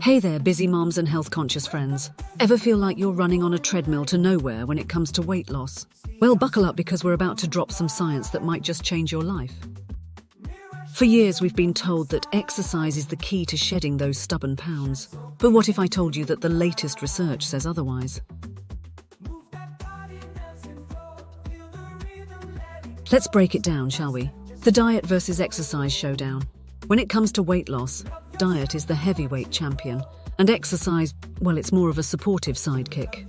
Hey there, busy moms and health-conscious friends. Ever feel like you're running on a treadmill to nowhere when it comes to weight loss? Well, buckle up because we're about to drop some science that might just change your life. For years, we've been told that exercise is the key to shedding those stubborn pounds. But what if I told you that the latest research says otherwise? Let's break it down, shall we? The diet versus exercise showdown. When it comes to weight loss, diet is the heavyweight champion, and exercise, well, it's more of a supportive sidekick.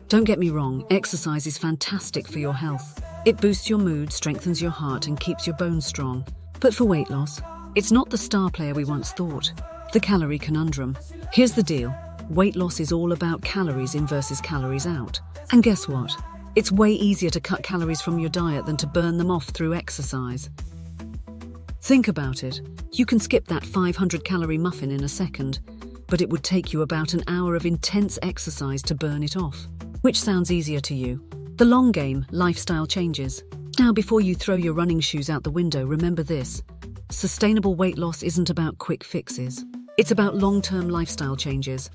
Don't get me wrong, exercise is fantastic for your health. It boosts your mood, strengthens your heart, and keeps your bones strong. But for weight loss, it's not the star player we once thought. The calorie conundrum. Here's the deal. Weight loss is all about calories in versus calories out. And guess what? It's way easier to cut calories from your diet than to burn them off through exercise. Think about it. You can skip that 500-calorie muffin in a second, but it would take you about an hour of intense exercise to burn it off. Which sounds easier to you? The long game, lifestyle changes. Now, before you throw your running shoes out the window, remember this. Sustainable weight loss isn't about quick fixes. It's about long-term lifestyle changes.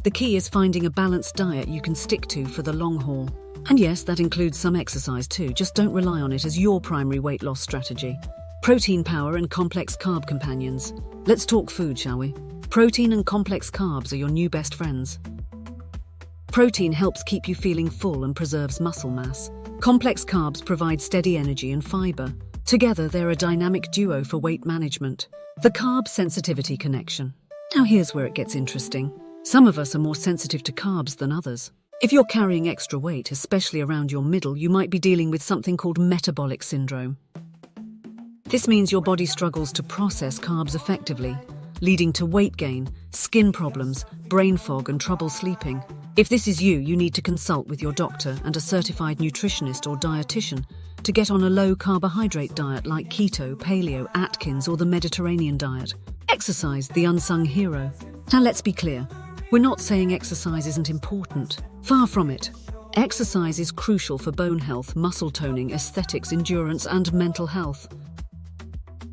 The key is finding a balanced diet you can stick to for the long haul. And yes, that includes some exercise too, just don't rely on it as your primary weight loss strategy. Protein power and complex carb companions. Let's talk food, shall we? Protein and complex carbs are your new best friends. Protein helps keep you feeling full and preserves muscle mass. Complex carbs provide steady energy and fiber. Together, they're a dynamic duo for weight management. The carb sensitivity connection. Now here's where it gets interesting. Some of us are more sensitive to carbs than others. If you're carrying extra weight, especially around your middle, you might be dealing with something called metabolic syndrome. This means your body struggles to process carbs effectively, leading to weight gain, skin problems, brain fog, and trouble sleeping. If this is you, you need to consult with your doctor and a certified nutritionist or dietitian to get on a low-carbohydrate diet like keto, paleo, Atkins, or the Mediterranean diet. Exercise, the unsung hero. Now let's be clear. We're not saying exercise isn't important. Far from it. Exercise is crucial for bone health, muscle toning, aesthetics, endurance, and mental health.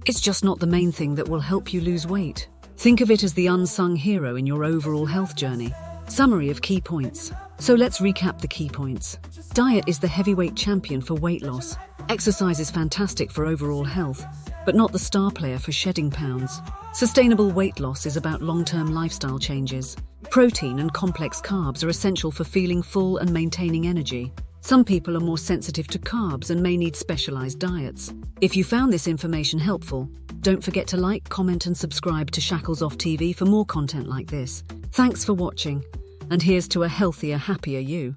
It's just not the main thing that will help you lose weight. Think of it as the unsung hero in your overall health journey. Summary of key points. So let's recap the key points. Diet is the heavyweight champion for weight loss. Exercise is fantastic for overall health, but not the star player for shedding pounds. Sustainable weight loss is about long-term lifestyle changes. Protein and complex carbs are essential for feeling full and maintaining energy. Some people are more sensitive to carbs and may need specialized diets. If you found this information helpful, don't forget to like, comment, and subscribe to Shackles Off TV for more content like this. Thanks for watching, and here's to a healthier, happier you.